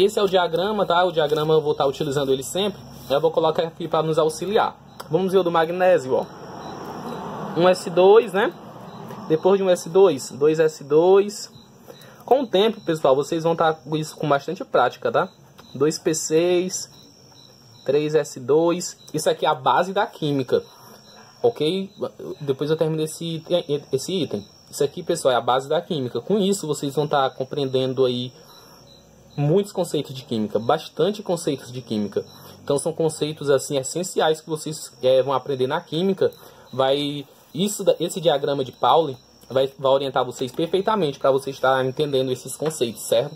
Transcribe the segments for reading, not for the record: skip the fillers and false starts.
Esse é o diagrama, tá? O diagrama eu vou estar utilizando ele sempre. Eu vou colocar aqui para nos auxiliar. Vamos ver o do magnésio, ó. 1s2, né? Depois de 1s2, 2s2. Com o tempo, pessoal, vocês vão estar com isso com bastante prática, tá? 2p6, 3s2. Isso aqui é a base da química, ok? Depois eu termino esse item. Isso aqui, pessoal, é a base da química. Com isso, vocês vão estar compreendendo aí muitos conceitos de química, bastante conceitos de química. Então são conceitos assim essenciais que vocês vão aprender na química. Esse diagrama de Pauli vai orientar vocês perfeitamente para vocês estarem entendendo esses conceitos, certo?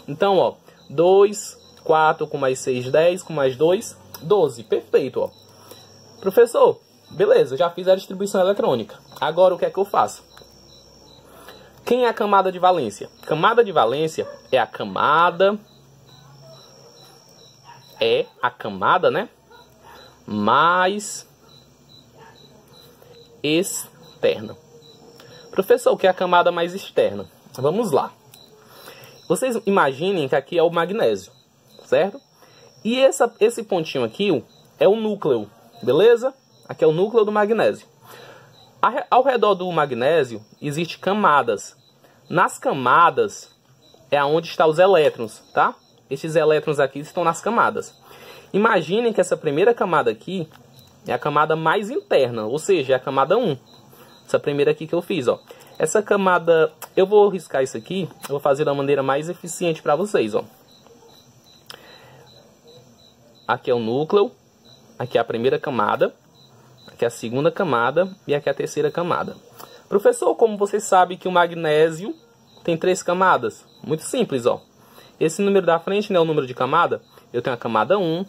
Então, ó, 2, 4 com mais 6, 10, com mais 2, 12. Perfeito, ó. Professor, beleza, já fiz a distribuição eletrônica. Agora o que é que eu faço? Quem é a camada de valência? Camada de valência é a camada... né? Mais externa. Professor, o que é a camada mais externa? Vamos lá. Vocês imaginem que aqui é o magnésio, certo? E esse pontinho aqui é o núcleo, beleza? Aqui é o núcleo do magnésio. Ao redor do magnésio existem camadas. Nas camadas é onde estão os elétrons, tá? Esses elétrons aqui estão nas camadas. Imaginem que essa primeira camada aqui é a camada mais interna, ou seja, é a camada 1. Essa primeira aqui que eu fiz, ó. Essa camada, eu vou riscar isso aqui, eu vou fazer da maneira mais eficiente para vocês, ó. Aqui é o núcleo, aqui é a primeira camada, aqui é a segunda camada e aqui é a terceira camada. Professor, como você sabe que o magnésio tem 3 camadas? Muito simples, ó. Esse número da frente, né, é o número de camada. Eu tenho a camada 1,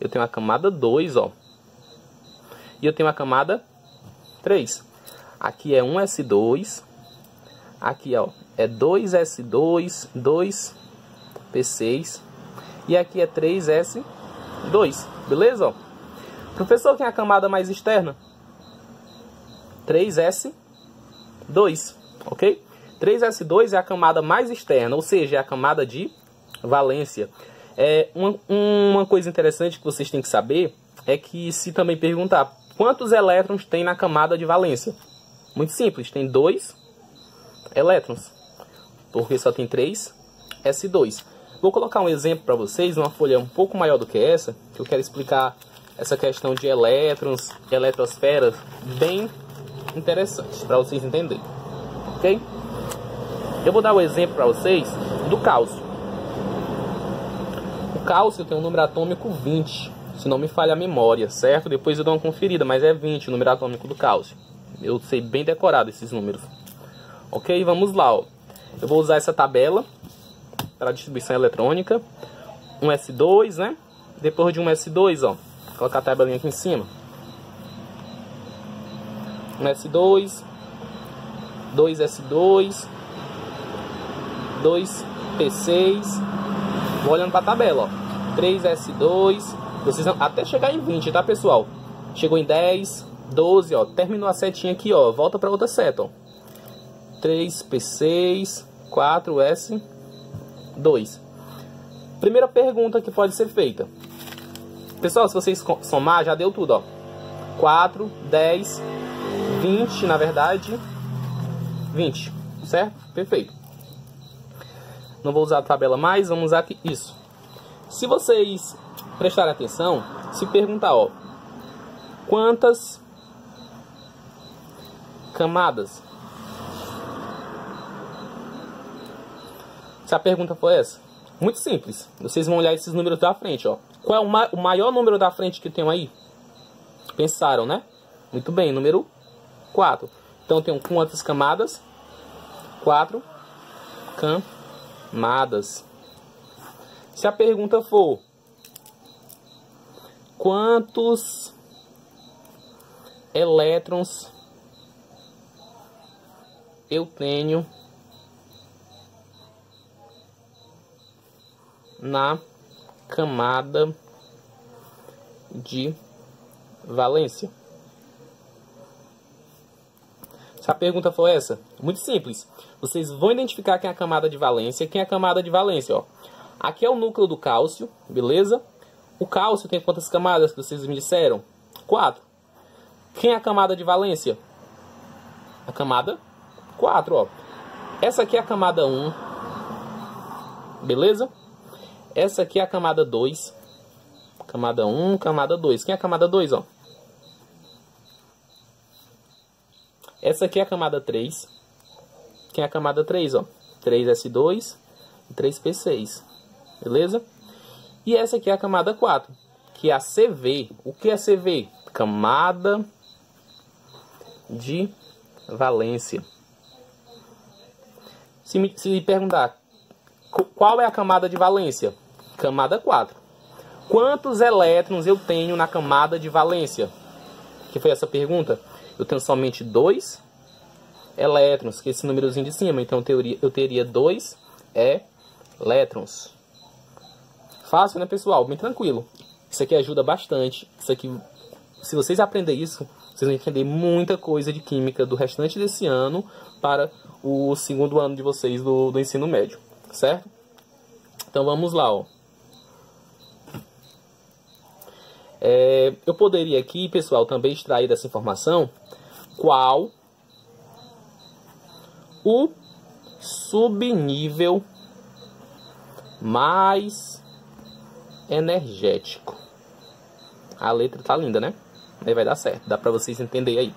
eu tenho a camada 2, ó. E eu tenho a camada 3. Aqui é 1s2. Aqui, ó, é 2s2, 2p6. E aqui é 3s2. Beleza, ó? Professor, quem é a camada mais externa? 3s2, ok? 3s2 é a camada mais externa, ou seja, é a camada de valência. Uma coisa interessante que vocês têm que saber é que se também perguntar quantos elétrons tem na camada de valência, muito simples, tem 2 elétrons, porque só tem 3s2. Vou colocar um exemplo para vocês, uma folha um pouco maior do que essa, que eu quero explicar essa questão de elétrons, eletrosferas, bem interessante para vocês entenderem, ok? Eu vou dar um exemplo para vocês do cálcio. O cálcio tem um número atômico 20, se não me falha a memória, certo? Depois eu dou uma conferida, mas é 20 o número atômico do cálcio. Eu sei bem decorado esses números. Ok, vamos lá, ó. Eu vou usar essa tabela para distribuição eletrônica. 1s2, né? Depois de 1s2, ó, vou colocar a tabelinha aqui em cima. 1s2, 2s2, 2p6. Vou olhando para a tabela, ó. 3s2. Vocês vão até chegar em 20, tá, pessoal? Chegou em 10, 12, ó. Terminou a setinha aqui, ó. Volta para outra seta, ó. 3p6, 4s2. Primeira pergunta que pode ser feita. Pessoal, se vocês somar, já deu tudo, ó. 4, 10, 20, na verdade, 20, certo? Perfeito. Não vou usar a tabela mais, vamos usar aqui isso. Se vocês prestarem atenção, se perguntar, ó, quantas camadas? Se a pergunta for essa, muito simples. Vocês vão olhar esses números da frente, ó. Qual é o maior número da frente que tem aí? Pensaram, né? Muito bem, número 4. Então eu tenho quantas camadas? 4 camadas. Se a pergunta for quantos elétrons eu tenho na camada de valência? Se a pergunta for essa, muito simples. Vocês vão identificar quem é a camada de valência. Quem é a camada de valência, ó? Aqui é o núcleo do cálcio, beleza? O cálcio tem quantas camadas que vocês me disseram? 4. Quem é a camada de valência? A camada 4, ó. Essa aqui é a camada 1, beleza? Essa aqui é a camada 2. Camada 1, camada 2. Quem é a camada 2, ó? Essa aqui é a camada 3. Quem é a camada 3, ó? 3S2 e 3P6. Beleza? E essa aqui é a camada 4, que é a CV. O que é CV? Camada de valência. Se perguntar qual é a camada de valência? Camada 4. Quantos elétrons eu tenho na camada de valência? Que foi essa pergunta? Eu tenho somente 2 elétrons, que é esse númerozinho de cima. Então eu teria 2 elétrons. Fácil, né, pessoal? Bem tranquilo. Isso aqui ajuda bastante. Isso aqui, se vocês aprenderem isso, vocês vão entender muita coisa de química do restante desse ano para o segundo ano de vocês do ensino médio, certo? Então vamos lá, ó. Eu poderia aqui, pessoal, também extrair dessa informação qual o subnível mais energético. A letra tá linda, né? Aí vai dar certo, dá pra vocês entenderem aí.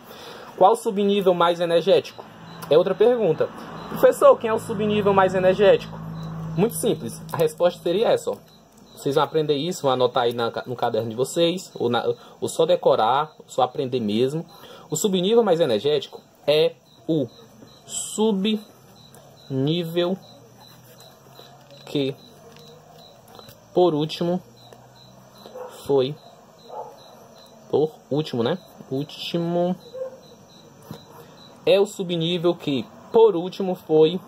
Qual o subnível mais energético? É outra pergunta. Professor, quem é o subnível mais energético? Muito simples, a resposta seria essa, ó. Vocês vão aprender isso, vão anotar aí no caderno de vocês, ou só decorar, ou só aprender mesmo. O subnível mais energético é o subnível que, por último, foi... Por último, né? Último... É o subnível que, por último, foi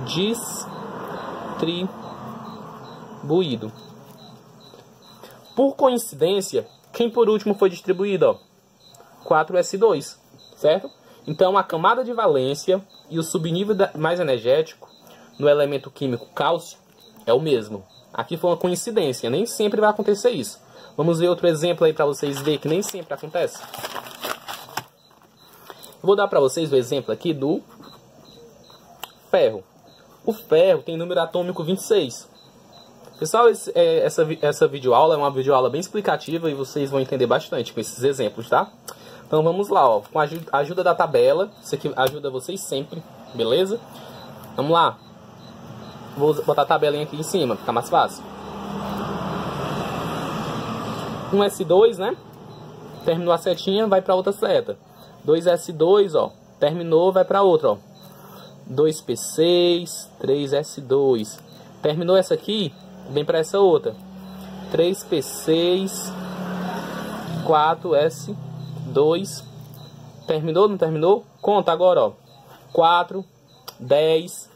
distribuído. Por coincidência, quem por último foi distribuído? Ó, 4S2, certo? Então, a camada de valência e o subnível mais energético no elemento químico cálcio é o mesmo. Aqui foi uma coincidência, nem sempre vai acontecer isso. Vamos ver outro exemplo aí para vocês verem que nem sempre acontece. Vou dar para vocês o exemplo aqui do ferro. O ferro tem número atômico 26. Pessoal, essa videoaula é uma videoaula bem explicativa e vocês vão entender bastante com esses exemplos, tá? Então vamos lá, ó, com a ajuda da tabela. Isso aqui ajuda vocês sempre, beleza? Vamos lá. Vou botar a tabelinha aqui em cima, fica mais fácil. 1S2, né? Terminou a setinha, vai para outra seta. 2S2, ó, terminou, vai para outra, ó. 2P6, 3S2. Terminou essa aqui, vem para essa outra. 3P6, 4S2. Terminou, não terminou? Conta agora, ó. 4, 10,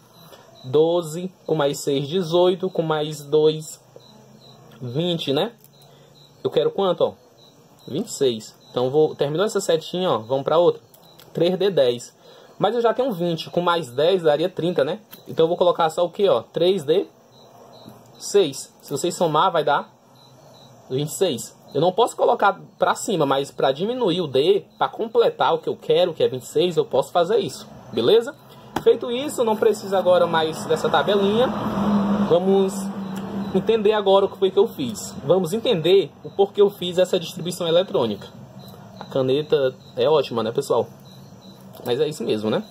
12, com mais 6, 18, com mais 2, 20, né? Eu quero quanto, ó? 26. Então, terminou essa setinha, ó, vamos para outra. 3D10. Mas eu já tenho 20, com mais 10 daria 30, né? Então eu vou colocar só o que, ó? 3D6. Se vocês somar, vai dar 26. Eu não posso colocar para cima, mas para diminuir o D, para completar o que eu quero, que é 26, eu posso fazer isso. Beleza? Feito isso, não precisa agora mais dessa tabelinha. Vamos entender agora o que foi que eu fiz. Vamos entender o porquê eu fiz essa distribuição eletrônica. A caneta é ótima, né, pessoal? Mas é isso mesmo, né?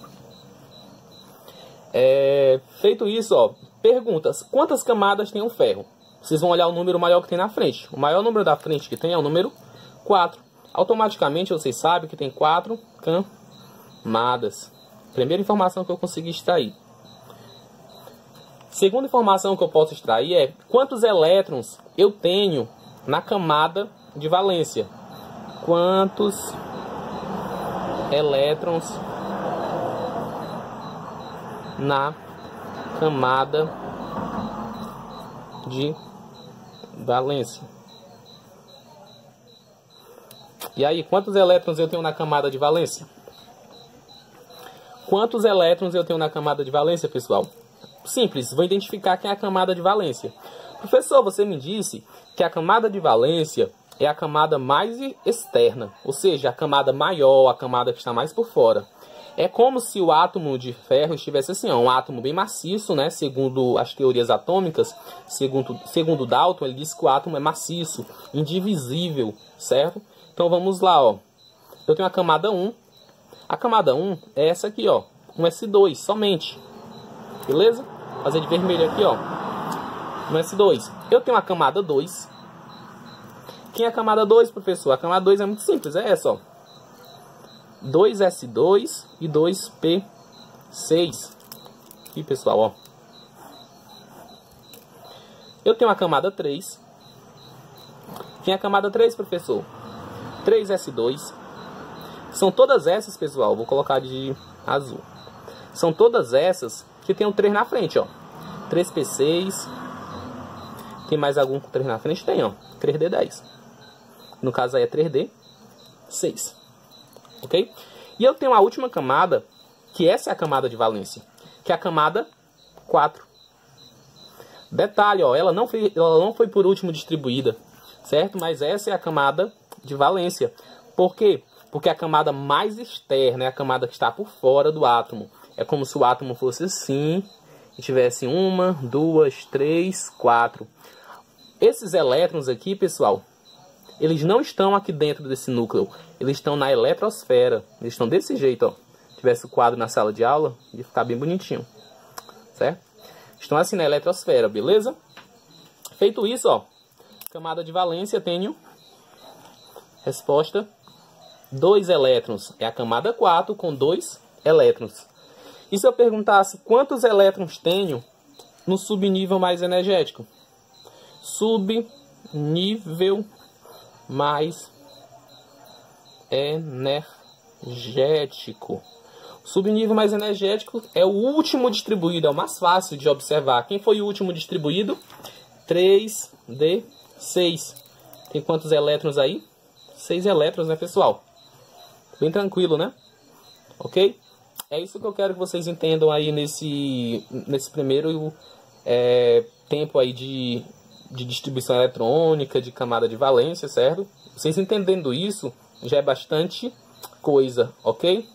Feito isso, ó, perguntas. Quantas camadas tem um ferro? Vocês vão olhar o número maior que tem na frente. O maior número da frente que tem é o número 4. Automaticamente vocês sabem que tem 4 camadas. Primeira informação que eu consegui extrair. Segunda informação que eu posso extrair é quantos elétrons eu tenho na camada de valência. Quantos elétrons na camada de valência. E aí, quantos elétrons eu tenho na camada de valência? Quantos elétrons eu tenho na camada de valência, pessoal? simples, vou identificar quem é a camada de valência. Professor, você me disse que a camada de valência é a camada mais externa, ou seja, a camada maior, a camada que está mais por fora. É como se o átomo de ferro estivesse assim, ó, um átomo bem maciço, né? Segundo as teorias atômicas, segundo Dalton, ele disse que o átomo é maciço, indivisível, certo? Então vamos lá, ó. Eu tenho a camada 1. A camada 1 é essa aqui, ó, um S2 somente. Beleza? Vou fazer de vermelho aqui, ó. Um S2. Eu tenho a camada 2. Quem é a camada 2, professor? A camada 2 é muito simples, é essa, ó. 2S2 e 2P6. Aqui, pessoal, ó. Eu tenho a camada 3. Quem é a camada 3, professor? 3S2. São todas essas, pessoal, vou colocar de azul. São todas essas que tem um 3 na frente, ó. 3P6. Tem mais algum com 3 na frente? Tem, ó. 3D10. No caso aí é 3D6. Ok? E eu tenho a última camada, que essa é a camada de valência, que é a camada 4. Detalhe, ó, ela não foi por último distribuída, certo? Mas essa é a camada de valência. Por quê? Porque a camada mais externa é a camada que está por fora do átomo. É como se o átomo fosse assim, e tivesse 1, 2, 3, 4. Esses elétrons aqui, pessoal, eles não estão aqui dentro desse núcleo. Eles estão na eletrosfera. Eles estão desse jeito, ó. Se tivesse o quadro na sala de aula, ia ficar bem bonitinho. Certo? Estão assim na eletrosfera, beleza? Feito isso, ó. Camada de valência, tenho. Resposta. 2 elétrons. É a camada 4 com 2 elétrons. E se eu perguntasse quantos elétrons tenho no subnível mais energético? Subnível mais energético. O subnível mais energético é o último distribuído, é o mais fácil de observar. Quem foi o último distribuído? 3D6. Tem quantos elétrons aí? 6 elétrons, né, pessoal? Bem tranquilo, né? Ok? É isso que eu quero que vocês entendam aí nesse primeiro tempo aí de distribuição eletrônica, de camada de valência, certo? Vocês entendendo isso, já é bastante coisa, ok?